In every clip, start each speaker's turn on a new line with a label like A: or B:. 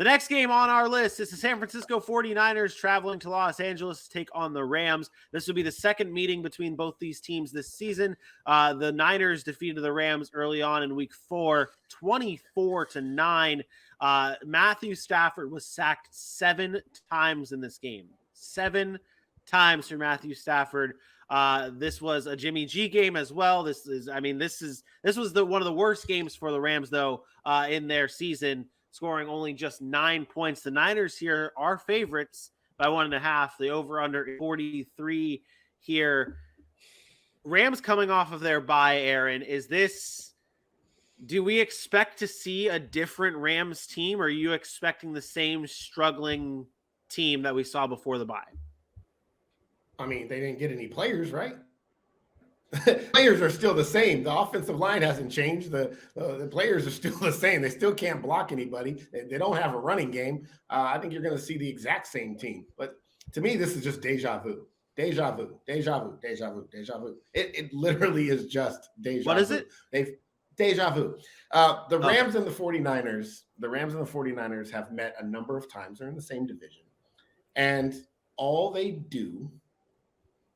A: The next game on our list is the San Francisco 49ers traveling to Los Angeles to take on the Rams. This will be the second meeting between both these teams this season. The Niners defeated the Rams early on in week 4, 24-9. Matthew Stafford was sacked 7 times in this game. 7 times for Matthew Stafford. This was a Jimmy G game as well. This was one of the worst games for the Rams, though, in their season, scoring only just 9 points. The Niners here are favorites by 1.5. The over-under 43 here. Rams coming off of their bye, Aaron. Do we expect to see a different Rams team, or are you expecting the same struggling team that we saw before the bye?
B: I mean, they didn't get any players, right? Players are still the same. The offensive line hasn't changed. The players are still the same. They still can't block anybody. They don't have a running game. I think you're going to see the exact same team. But to me, this is just deja vu. Deja vu. Deja vu. Deja vu. Deja vu. It literally is just deja vu.
A: What is it?
B: Deja vu. The Rams and the 49ers have met a number of times. They're in the same division. And all they do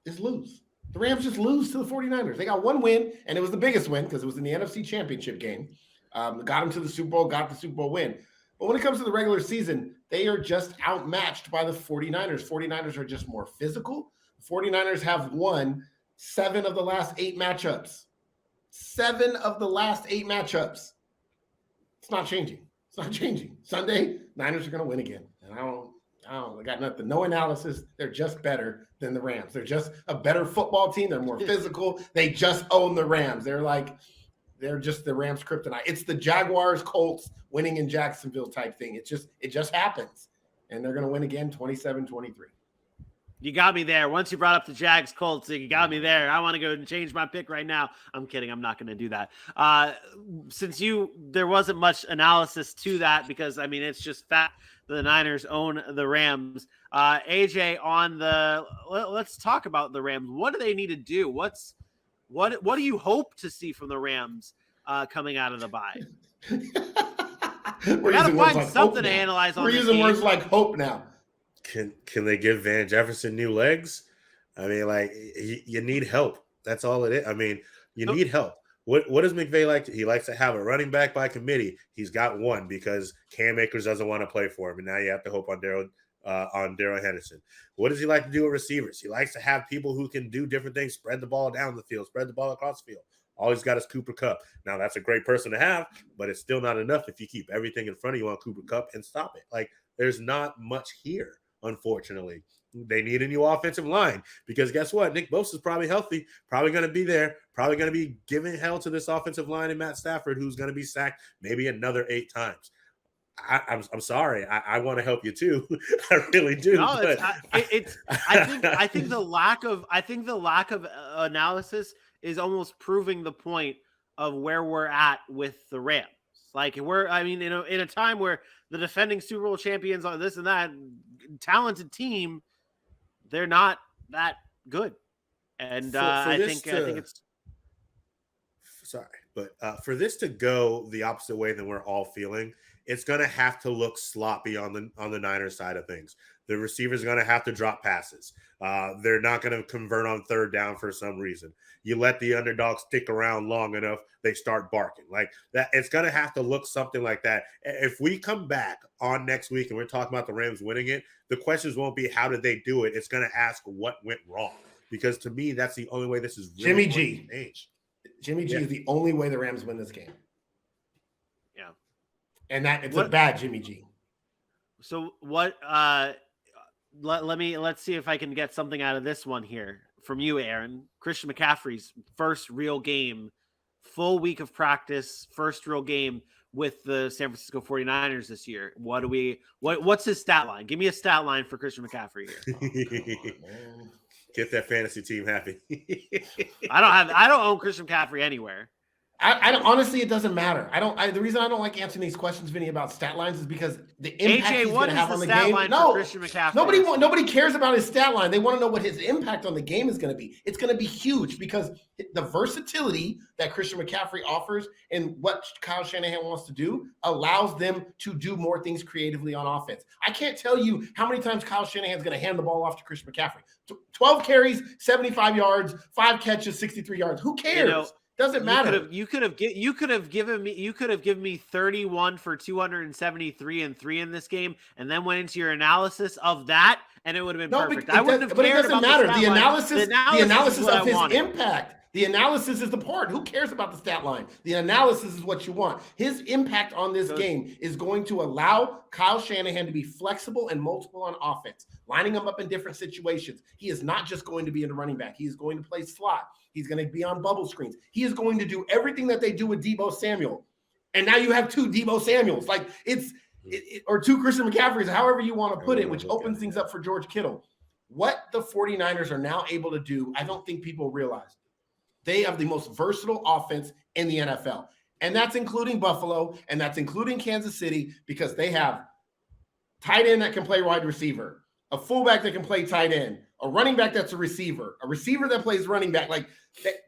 B: is lose. The Rams just lose to the 49ers. They got one win, and it was the biggest win because it was in the NFC Championship game. Got them to the Super Bowl, got the Super Bowl win. But when it comes to the regular season, they are just outmatched by the 49ers. 49ers are just more physical. The 49ers have won 7 of the last 8 matchups. 7 of the last 8 matchups. It's not changing. It's not changing. Sunday, Niners are going to win again. And I got nothing. No analysis. They're just better than the Rams. They're just a better football team. They're more physical. They just own the Rams. They're just the Rams kryptonite. It's the Jaguars, Colts winning in Jacksonville type thing. It just happens. And they're going to win again 27-23.
A: You got me there. Once you brought up the Jags Colts, you got me there. I want to go and change my pick right now. I'm kidding. I'm not going to do that. There wasn't much analysis to that because, I mean, it's just fact. The Niners own the Rams. AJ, let's talk about the Rams. What do they need to do? What do you hope to see from the Rams coming out of the bye?
B: We're using
A: find like something to analyze on.
B: We're using words like hope now.
C: Can they give Van Jefferson new legs? I mean, like you need help. That's all it is. I mean, you need help. What does McVay like? He likes to have a running back by committee. He's got one because Cam Akers doesn't want to play for him, and now you have to hope on Darrell Henderson. What does he like to do with receivers? He likes to have people who can do different things, spread the ball down the field, spread the ball across the field. All he's got is Cooper Kupp. Now, that's a great person to have, but it's still not enough if you keep everything in front of you on Cooper Kupp and stop it. Like, there's not much here, unfortunately. They need a new offensive line because guess what? Nick Bosa is probably healthy, probably going to be there, probably going to be giving hell to this offensive line and Matt Stafford, who's going to be sacked maybe another 8 times. I'm sorry. I want to help you too. I really do.
A: No, I think the lack of analysis is almost proving the point of where we're at with the Rams. Like in a time where the defending Super Bowl champions are this and that talented team, they're not that good. And I think it's
C: sorry, but for this to go the opposite way than we're all feeling, it's going to have to look sloppy on the Niners side of things. The receivers are going to have to drop passes. They're not going to convert on 3rd down for some reason. You let the underdog stick around long enough, they start barking. Like that, it's going to have to look something like that. If we come back on next week and we're talking about the Rams winning it, the questions won't be how did they do it? It's going to ask what went wrong. Because to me, that's the only way this is really
B: Jimmy G. Jimmy G is the only way the Rams win this game.
A: Yeah.
B: And it's a bad Jimmy G.
A: So what let's see if I can get something out of this one here from you, Aaron. Christian McCaffrey's first real game, full week of practice, first real game with the San Francisco 49ers this year. What's his stat line? Give me a stat line for Christian McCaffrey here.
C: Get that fantasy team happy.
A: I don't own Christian McCaffrey anywhere.
B: Honestly, it doesn't matter. The reason I don't like answering these questions, Vinny, about stat lines is because the impact he's going to have on the game. No,
A: Christian McCaffrey.
B: Nobody cares about his stat line. They want to know what his impact on the game is going to be. It's going to be huge because the versatility that Christian McCaffrey offers and what Kyle Shanahan wants to do allows them to do more things creatively on offense. I can't tell you how many times Kyle Shanahan is going to hand the ball off to Christian McCaffrey. 12 carries, 75 yards, 5 catches, 63 yards. Who cares? Doesn't matter.
A: You could have given me 31 for 273 and 3 in this game, and then went into your analysis of that, and it would have been perfect. I wouldn't have cared about
B: matter. The
A: analysis
B: of his impact. The analysis is the part. Who cares about the stat line? The analysis is what you want. His impact on this game is going to allow Kyle Shanahan to be flexible and multiple on offense, lining him up in different situations. He is not just going to be in the running back. He is going to play slot. He's going to be on bubble screens. He is going to do everything that they do with Deebo Samuel. And now you have 2 Deebo Samuels. Like or 2 Christian McCaffreys, however you want to put it, which opens things up for George Kittle. What the 49ers are now able to do, I don't think people realize. They have the most versatile offense in the NFL. And that's including Buffalo, and that's including Kansas City, because they have tight end that can play wide receiver, a fullback that can play tight end, a running back that's a receiver that plays running back. Like,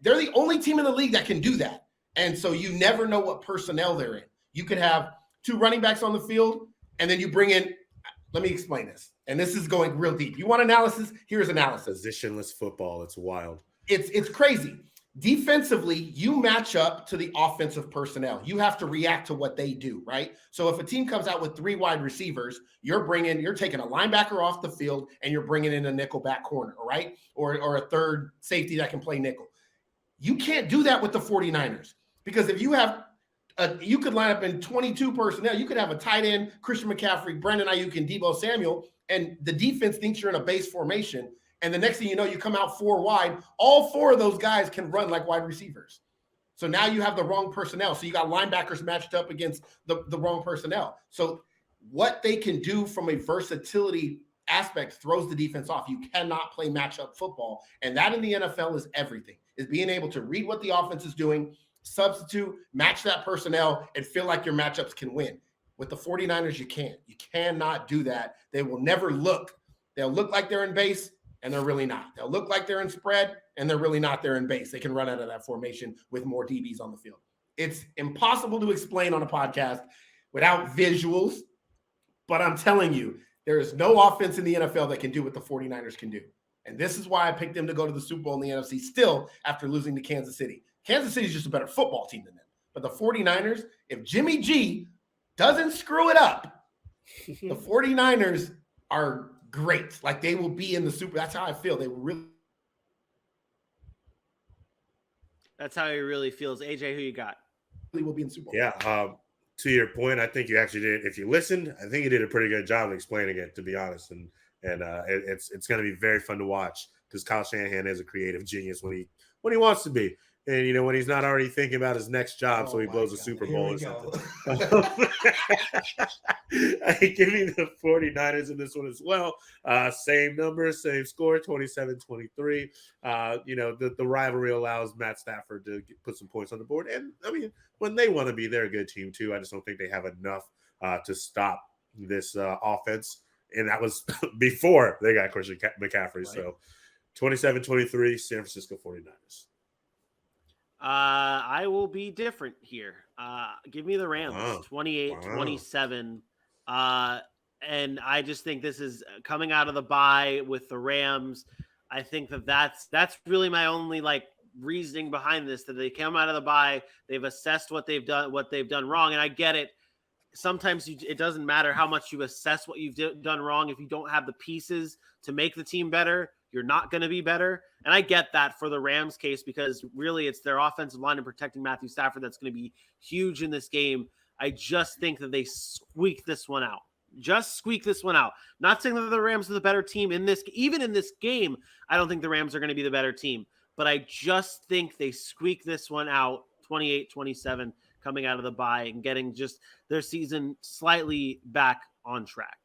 B: they're the only team in the league that can do that. And so you never know what personnel they're in. You could have 2 running backs on the field, and then you bring in – let me explain this. And this is going real deep. You want analysis? Here's analysis.
C: Positionless football. It's wild.
B: It's crazy. Defensively, you match up to the offensive personnel. You have to react to what they do, right? So if a team comes out with 3 wide receivers, you're taking a linebacker off the field and you're bringing in a nickel back corner, all right? Or a third safety that can play nickel. You can't do that with the 49ers because if you have you could line up in 22 personnel. You could have a tight end, Christian McCaffrey, Brandon Ayuk, and Deebo Samuel, and the defense thinks you're in a base formation. And the next thing you know, you come out 4 wide. All 4 of those guys can run like wide receivers. So now you have the wrong personnel. So you got linebackers matched up against the wrong personnel. So what they can do from a versatility aspect throws the defense off. You cannot play matchup football. And that in the NFL is everything, is being able to read what the offense is doing, substitute, match that personnel, and feel like your matchups can win. With the 49ers, you can't. You cannot do that. They will never look. They'll look like they're in base, and they're really not. They'll look like they're in spread, and they're really not. They're in base. They can run out of that formation with more DBs on the field. It's impossible to explain on a podcast without visuals, but I'm telling you, there is no offense in the NFL that can do what the 49ers can do. And this is why I picked them to go to the Super Bowl in the NFC still after losing to Kansas City. Kansas City is just a better football team than them. But the 49ers, if Jimmy G doesn't screw it up, the 49ers are great. Like, they will be in the Super. That's how I feel. They will really.
A: That's how he really feels. AJ, who you got?
B: Will be in Super Bowl.
C: Yeah. To your point, I think you actually did. If you listened, I think you did a pretty good job of explaining it, to be honest. And it's going to be very fun to watch because Kyle Shanahan is a creative genius when he wants to be. And, when he's not already thinking about his next job, so he blows a Super Bowl or something. I give you the 49ers in this one as well. Same number, same score, 27-23. The rivalry allows Matt Stafford to put some points on the board. And, when they want to be, they're a good team, too. I just don't think they have enough to stop this offense. And that was before they got Christian McCaffrey. Right. So 27-23, San Francisco 49ers.
A: I will be different here. Give me the Rams, 28-27. And I just think this is coming out of the bye with the Rams. I think that's really my only reasoning behind this, that they come out of the bye, they've assessed what they've done wrong. And I get it. Sometimes it doesn't matter how much you assess what you've done wrong. If you don't have the pieces to make the team better, you're not going to be better. And I get that for the Rams case, because really it's their offensive line and protecting Matthew Stafford that's going to be huge in this game. I just think that they squeak this one out. Just squeak this one out. Not saying that the Rams are the better team even in this game. I don't think the Rams are going to be the better team, but I just think they squeak this one out, 28-27, coming out of the bye and getting just their season slightly back on track.